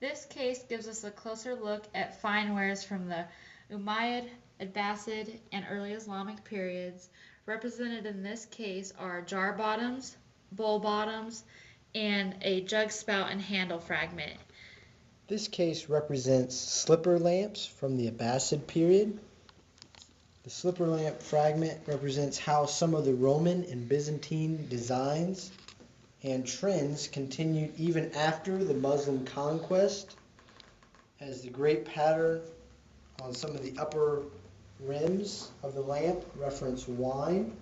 This case gives us a closer look at fine wares from the Umayyad, Abbasid, and early Islamic periods. Represented in this case are jar bottoms, bowl bottoms, and a jug spout and handle fragment. This case represents slipper lamps from the Abbasid period. The slipper lamp fragment represents how some of the Roman and Byzantine designs and trends continued even after the Muslim conquest, as the great pattern on some of the upper rims of the lamp reference wine,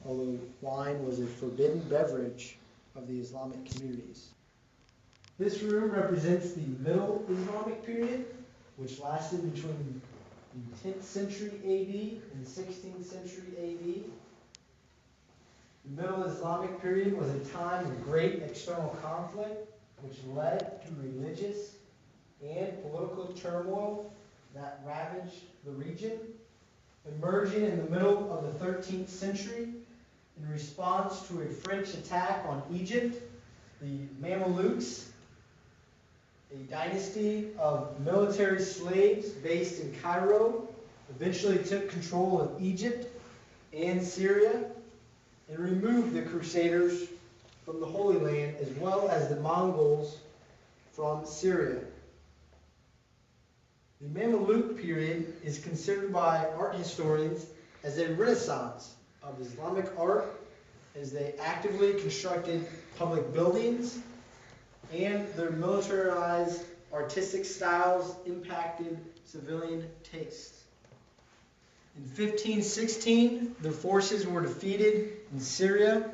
although wine was a forbidden beverage of the Islamic communities. This room represents the Middle Islamic period, which lasted between the 10th century AD and 16th century AD. The Middle Islamic period was a time of great external conflict, which led to religious and political turmoil that ravaged the region. Emerging in the middle of the 13th century in response to a French attack on Egypt, the Mamelukes, a dynasty of military slaves based in Cairo, eventually took control of Egypt and Syria and removed the Crusaders from the Holy Land, as well as the Mongols from Syria. The Mameluke period is considered by art historians as a renaissance of Islamic art, as they actively constructed public buildings and their militarized artistic styles impacted civilian tastes. In 1516, their forces were defeated in Syria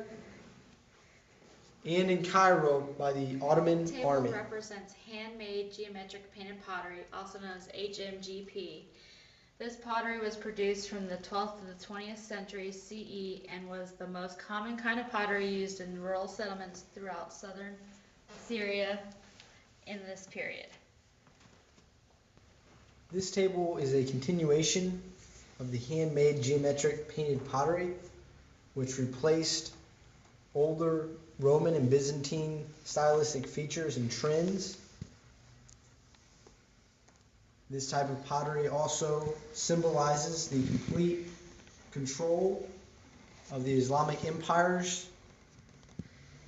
and in Cairo by the Ottoman The table army. represents handmade geometric painted pottery, also known as HMGP. This pottery was produced from the 12th to the 20th century CE and was the most common kind of pottery used in rural settlements throughout southern Syria in this period. This table is a continuation of the handmade geometric painted pottery, which replaced older Roman and Byzantine stylistic features and trends. This type of pottery also symbolizes the complete control of the Islamic empires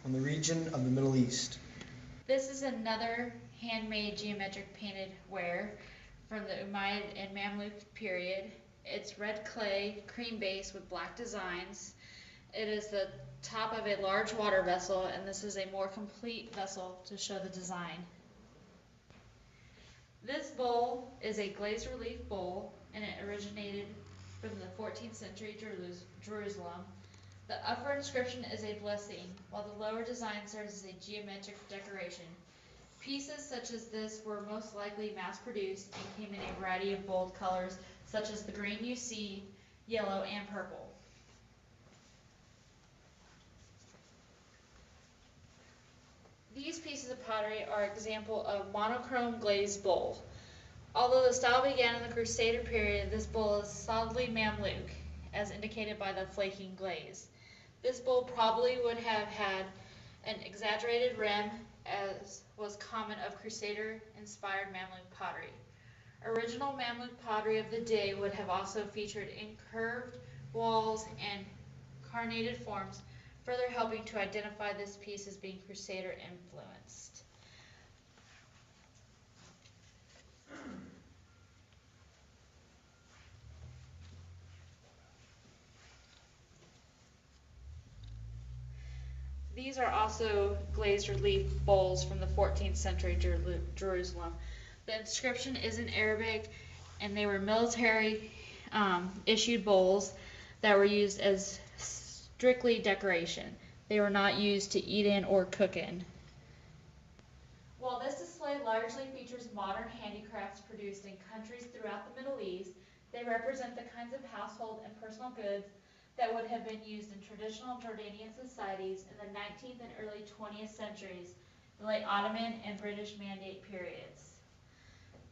on the region of the Middle East. This is another handmade geometric painted ware from the Umayyad and Mamluk period. It's red clay, cream base with black designs. It is the top of a large water vessel, and this is a more complete vessel to show the design. This bowl is a glazed relief bowl, and it originated from the 14th century Jerusalem. The upper inscription is a blessing, while the lower design serves as a geometric decoration. Pieces such as this were most likely mass-produced and came in a variety of bold colors, such as the green you see, yellow, and purple. These pieces of pottery are an example of monochrome glazed bowl. Although the style began in the Crusader period, this bowl is solidly Mamluk, as indicated by the flaking glaze. This bowl probably would have had an exaggerated rim, as was common of Crusader-inspired Mamluk pottery. Original Mamluk pottery of the day would have also featured incurved walls and carnated forms, further helping to identify this piece as being Crusader influenced. These are also glazed relief bowls from the 14th century Jerusalem. The inscription is in Arabic, and they were military issued bowls that were used as strictly decoration. They were not used to eat in or cook in. While this display largely features modern handicrafts produced in countries throughout the Middle East, they represent the kinds of household and personal goods that would have been used in traditional Jordanian societies in the 19th and early 20th centuries, the late Ottoman and British Mandate periods.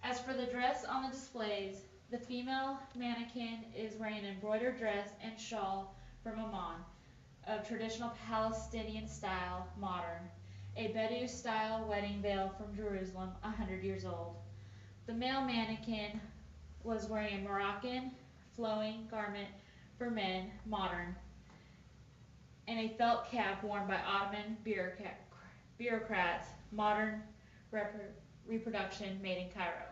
As for the dress on the displays, the female mannequin is wearing an embroidered dress and shawl from Amman, of traditional Palestinian style, modern. a Bedou-style wedding veil from Jerusalem, 100 years old. The male mannequin was wearing a Moroccan flowing garment for men, modern, and a felt cap worn by Ottoman bureaucrats, modern reproduction made in Cairo.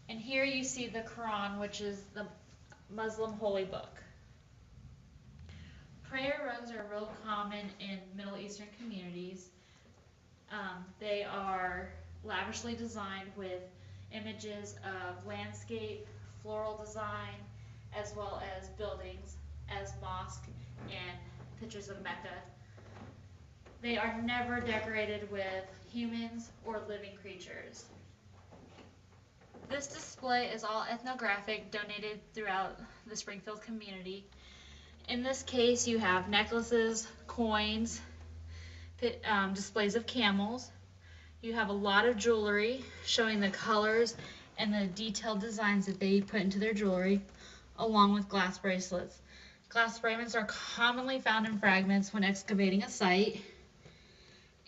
And here you see the Quran, which is the Muslim holy book. Prayer rugs are real common in Middle Eastern communities. They are lavishly designed with images of landscape, floral design, as well as buildings, as mosque and pictures of Mecca. They are never decorated with humans or living creatures. This display is all ethnographic, donated throughout the Springfield community. In this case, you have necklaces, coins, displays of camels. You have a lot of jewelry showing the colors and the detailed designs that they put into their jewelry, along with glass bracelets. Glass bracelets are commonly found in fragments when excavating a site.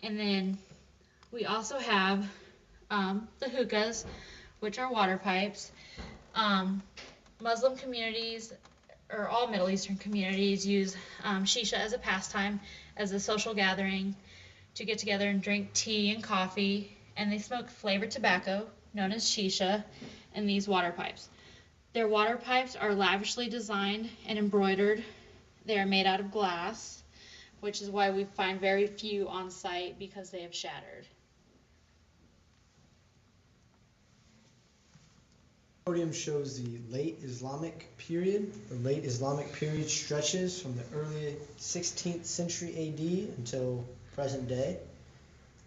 And then we also have the hookahs, which are water pipes. Muslim communities, or all Middle Eastern communities, use shisha as a pastime, as a social gathering to get together and drink tea and coffee, and they smoke flavored tobacco, known as shisha, in these water pipes. Their water pipes are lavishly designed and embroidered. They are made out of glass, which is why we find very few on site because they have shattered. The podium shows the late Islamic period. The late Islamic period stretches from the early 16th century AD until present day.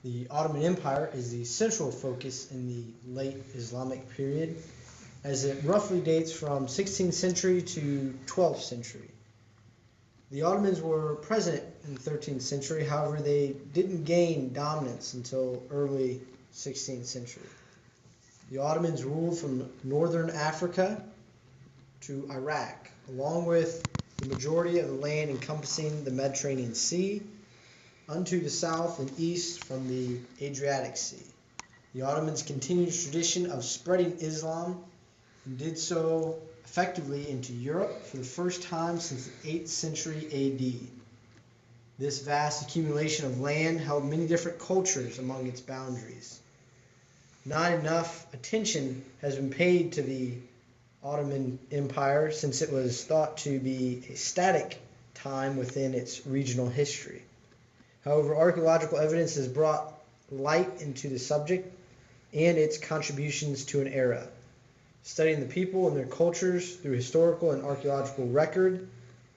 The Ottoman Empire is the central focus in the late Islamic period, as it roughly dates from 16th century to 12th century. The Ottomans were present in the 13th century, however they didn't gain dominance until early 16th century. The Ottomans ruled from northern Africa to Iraq, along with the majority of the land encompassing the Mediterranean Sea, unto the south and east from the Adriatic Sea. The Ottomans continued the tradition of spreading Islam and did so effectively into Europe for the first time since the 8th century AD. This vast accumulation of land held many different cultures among its boundaries. Not enough attention has been paid to the Ottoman Empire since it was thought to be a static time within its regional history. However, archaeological evidence has brought light into the subject and its contributions to an era. Studying the people and their cultures through historical and archaeological record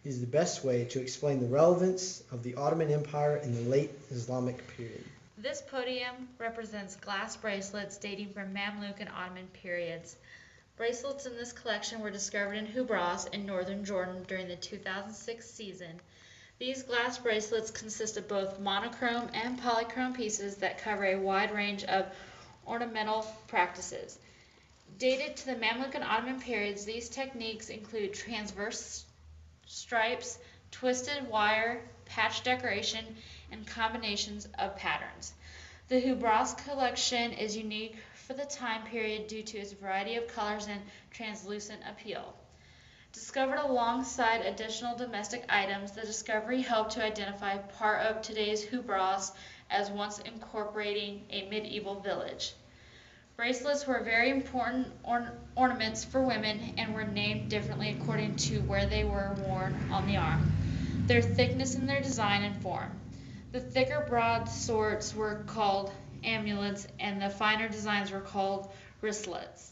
is the best way to explain the relevance of the Ottoman Empire in the late Islamic period. This podium represents glass bracelets dating from Mamluk and Ottoman periods. Bracelets in this collection were discovered in Hubras in northern Jordan during the 2006 season. These glass bracelets consist of both monochrome and polychrome pieces that cover a wide range of ornamental practices. Dated to the Mamluk and Ottoman periods, these techniques include transverse stripes, twisted wire, patch decoration, and combinations of patterns. The Hubras collection is unique for the time period due to its variety of colors and translucent appeal. Discovered alongside additional domestic items, the discovery helped to identify part of today's Hubras as once incorporating a medieval village. Bracelets were very important ornaments for women and were named differently according to where they were worn on the arm, their thickness and their design and form. The thicker broad sorts were called amulets and the finer designs were called wristlets.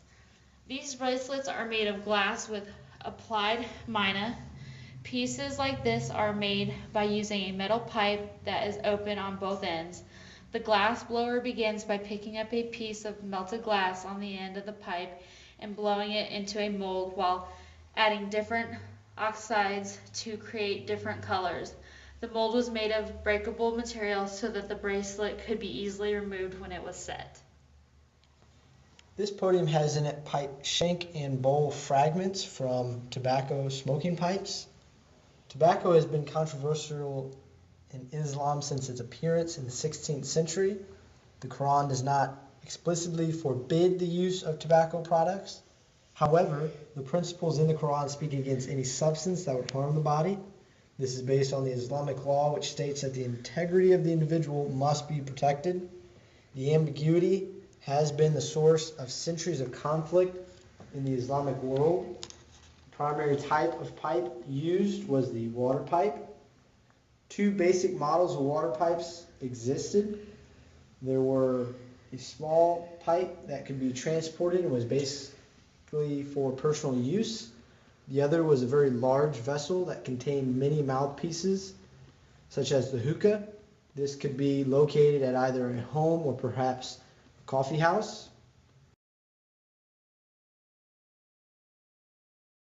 These bracelets are made of glass with applied mina. Pieces like this are made by using a metal pipe that is open on both ends. The glass blower begins by picking up a piece of melted glass on the end of the pipe and blowing it into a mold while adding different oxides to create different colors. The mold was made of breakable material so that the bracelet could be easily removed when it was set. This podium has in it pipe shank and bowl fragments from tobacco smoking pipes. Tobacco has been controversial in Islam since its appearance in the 16th century. The Quran does not explicitly forbid the use of tobacco products. However, the principles in the Quran speak against any substance that would harm the body. This is based on the Islamic law, which states that the integrity of the individual must be protected. The ambiguity has been the source of centuries of conflict in the Islamic world. The primary type of pipe used was the water pipe. Two basic models of water pipes existed. There were a small pipe that could be transported and was basically for personal use. The other was a very large vessel that contained many mouthpieces, such as the hookah. This could be located at either a home or perhaps a coffee house.